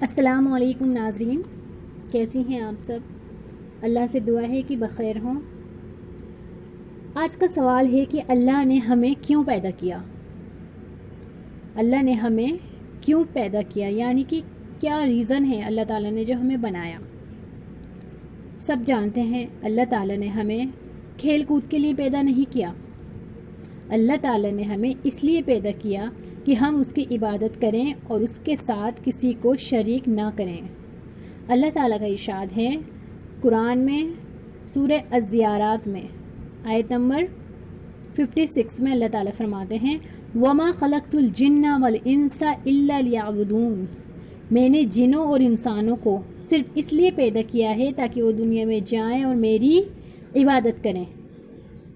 السلام علیکم ناظرین، کیسی ہیں آپ سب؟ اللہ سے دعا ہے کہ بخیر ہوں۔ آج کا سوال ہے کہ اللہ نے ہمیں کیوں پیدا کیا؟ اللہ نے ہمیں کیوں پیدا کیا، یعنی کہ کیا ریزن ہے اللہ تعالیٰ نے جو ہمیں بنایا؟ سب جانتے ہیں اللہ تعالیٰ نے ہمیں کھیل کود کے لیے پیدا نہیں کیا۔ اللہ تعالیٰ نے ہمیں اس لیے پیدا کیا کہ ہم اس کی عبادت کریں اور اس کے ساتھ کسی کو شریک نہ کریں۔ اللہ تعالیٰ کا ارشاد ہے قرآن میں سورہ الزیارات میں آیت نمبر 56 میں اللہ تعالیٰ فرماتے ہیں وَمَا خَلَقْتُ الْجِنَّ وَالْإِنسَ إِلَّا لِيَعْبُدُونَ، میں نے جنوں اور انسانوں کو صرف اس لیے پیدا کیا ہے تاکہ وہ دنیا میں جائیں اور میری عبادت کریں۔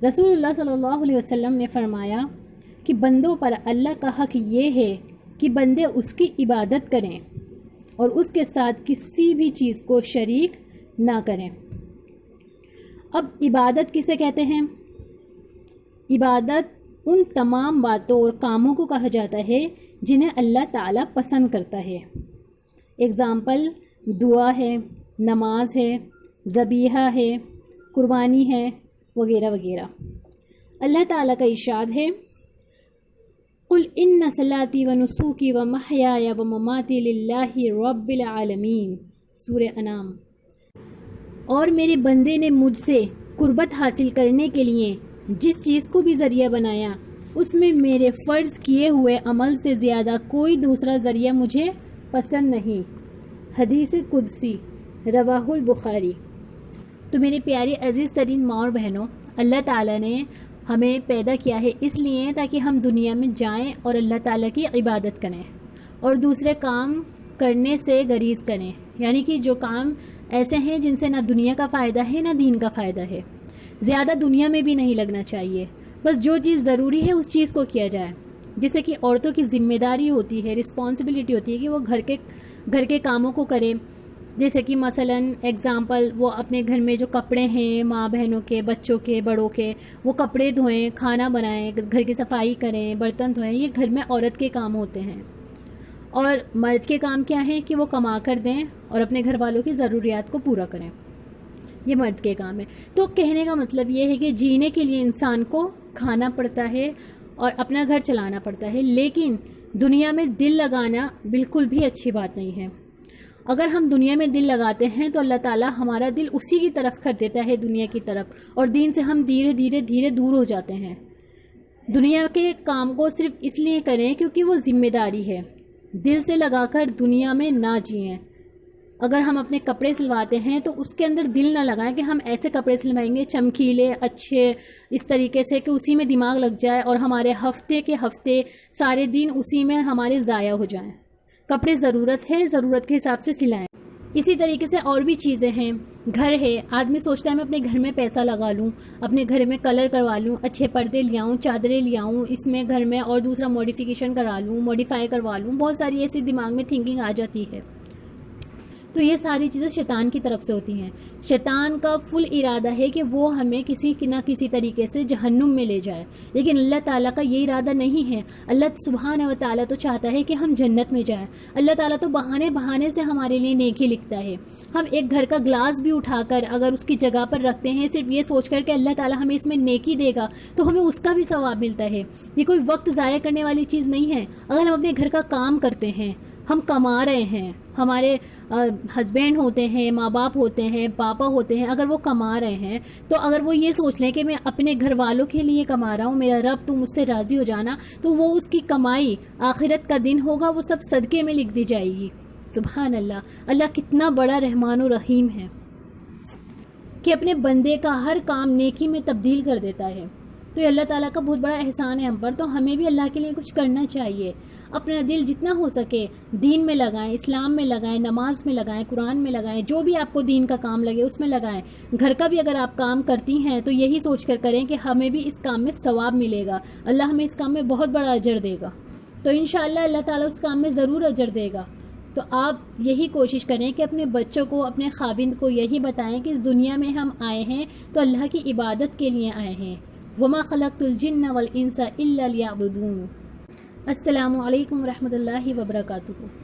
رسول اللہ صلی اللہ علیہ وسلم نے فرمایا کہ بندوں پر اللہ کا حق یہ ہے کہ بندے اس کی عبادت کریں اور اس کے ساتھ کسی بھی چیز کو شریک نہ کریں۔ اب عبادت کسے کہتے ہیں؟ عبادت ان تمام باتوں اور کاموں کو کہا جاتا ہے جنہیں اللہ تعالیٰ پسند کرتا ہے۔ اگزامپل دعا ہے، نماز ہے، ذبیحہ ہے، قربانی ہے، وغیرہ وغیرہ۔ اللہ تعالیٰ کا ارشاد ہے قُلْ إِنَّ صَلَاتِي وَنُسُوكِي وَمَحْيَايَ وَمَمَاتِي لِلَّهِ رَبِّ الْعَالَمِينَ، سورہ انعام۔ اور میرے بندے نے مجھ سے قربت حاصل کرنے کے لیے جس چیز کو بھی ذریعہ بنایا اس میں میرے فرض کیے ہوئے عمل سے زیادہ کوئی دوسرا ذریعہ مجھے پسند نہیں۔ حدیث قدسی، رواہ البخاری۔ تو میرے پیارے عزیز ترین ماں اور بہنوں، اللہ تعالیٰ نے ہمیں پیدا کیا ہے اس لیے تاکہ ہم دنیا میں جائیں اور اللہ تعالیٰ کی عبادت کریں اور دوسرے کام کرنے سے گریز کریں، یعنی کہ جو کام ایسے ہیں جن سے نہ دنیا کا فائدہ ہے نہ دین کا فائدہ ہے۔ زیادہ دنیا میں بھی نہیں لگنا چاہیے، بس جو چیز ضروری ہے اس چیز کو کیا جائے۔ جیسے کہ عورتوں کی ذمہ داری ہوتی ہے، رسپانسبلٹی ہوتی ہے کہ وہ گھر کے کاموں کو کریں۔ جیسے کہ مثلاً ایگزامپل وہ اپنے گھر میں جو کپڑے ہیں ماں بہنوں کے، بچوں کے، بڑوں کے، وہ کپڑے دھوئیں، کھانا بنائیں، گھر کی صفائی کریں، برتن دھوئیں۔ یہ گھر میں عورت کے کام ہوتے ہیں۔ اور مرد کے کام کیا ہیں کہ وہ کما کر دیں اور اپنے گھر والوں کی ضروریات کو پورا کریں۔ یہ مرد کے کام ہے۔ تو کہنے کا مطلب یہ ہے کہ جینے کے لیے انسان کو کھانا پڑتا ہے اور اپنا گھر چلانا پڑتا ہے، لیکن دنیا میں دل لگانا بالکل بھی اچھی بات نہیں ہے۔ اگر ہم دنیا میں دل لگاتے ہیں تو اللہ تعالیٰ ہمارا دل اسی کی طرف کر دیتا ہے، دنیا کی طرف، اور دین سے ہم دھیرے دھیرے دور ہو جاتے ہیں۔ دنیا کے کام کو صرف اس لیے کریں کیونکہ وہ ذمہ داری ہے، دل سے لگا کر دنیا میں نہ جئیں۔ اگر ہم اپنے کپڑے سلواتے ہیں تو اس کے اندر دل نہ لگائیں کہ ہم ایسے کپڑے سلوائیں گے چمکیلے اچھے، اس طریقے سے کہ اسی میں دماغ لگ جائے اور ہمارے ہفتے کے ہفتے سارے دن اسی میں ہمارے ضائع ہو جائیں۔ کپڑے ضرورت ہے، ضرورت کے حساب سے سلائیں۔ اسی طریقے سے اور بھی چیزیں ہیں، گھر ہے، آدمی سوچتا ہے میں اپنے گھر میں پیسہ لگا لوں، اپنے گھر میں کلر کروا لوں، اچھے پردے لے آؤں، چادریں لے آؤں، اس میں گھر میں اور دوسرا موڈیفیکیشن کرا لوں، موڈیفائی کروا لوں، بہت ساری ایسی دماغ میں تھنکنگ آ جاتی ہے۔ تو یہ ساری چیزیں شیطان کی طرف سے ہوتی ہیں۔ شیطان کا فل ارادہ ہے کہ وہ ہمیں کسی نہ کسی طریقے سے جہنم میں لے جائے، لیکن اللہ تعالیٰ کا یہ ارادہ نہیں ہے۔ اللہ سبحانہ و تعالیٰ تو چاہتا ہے کہ ہم جنت میں جائیں۔ اللہ تعالیٰ تو بہانے سے ہمارے لیے نیکی لکھتا ہے۔ ہم ایک گھر کا گلاس بھی اٹھا کر اگر اس کی جگہ پر رکھتے ہیں صرف یہ سوچ کر کہ اللہ تعالیٰ ہمیں اس میں نیکی دے گا تو ہمیں اس کا بھی ثواب ملتا ہے۔ یہ کوئی وقت ضائع کرنے والی چیز نہیں ہے۔ اگر ہم اپنے گھر کا کام کرتے ہیں، ہم کما رہے ہیں، ہمارے ہسبینڈ ہوتے ہیں، ماں باپ ہوتے ہیں، پاپا ہوتے ہیں، اگر وہ کما رہے ہیں تو اگر وہ یہ سوچ لیں کہ میں اپنے گھر والوں کے لیے کما رہا ہوں، میرا رب تو مجھ سے راضی ہو جانا، تو وہ اس کی کمائی آخرت کا دن ہوگا وہ سب صدقے میں لکھ دی جائے گی۔ سبحان اللہ، اللہ کتنا بڑا رحمان و رحیم ہے کہ اپنے بندے کا ہر کام نیکی میں تبدیل کر دیتا ہے۔ تو یہ اللہ تعالیٰ کا بہت بڑا احسان ہے ہم پر، تو ہمیں بھی اللہ کے لیے کچھ کرنا چاہیے۔ اپنا دل جتنا ہو سکے دین میں لگائیں، اسلام میں لگائیں، نماز میں لگائیں، قرآن میں لگائیں، جو بھی آپ کو دین کا کام لگے اس میں لگائیں۔ گھر کا بھی اگر آپ کام کرتی ہیں تو یہی سوچ کر کریں کہ ہمیں بھی اس کام میں ثواب ملے گا، اللہ ہمیں اس کام میں بہت بڑا اجر دے گا، تو انشاءاللہ اللہ تعالیٰ اس کام میں ضرور اجر دے گا۔ تو آپ یہی کوشش کریں کہ اپنے بچوں کو، اپنے خاوند کو یہی بتائیں کہ اس دنیا میں ہم آئے ہیں تو اللہ کی عبادت کے لیے آئے ہیں۔ وَمَا خَلَقْتُ الْجِنَّ وَالْإِنسَ إِلَّا لِيَعْبُدُونَ۔ السلام علیکم ورحمۃ اللہ وبرکاتہ۔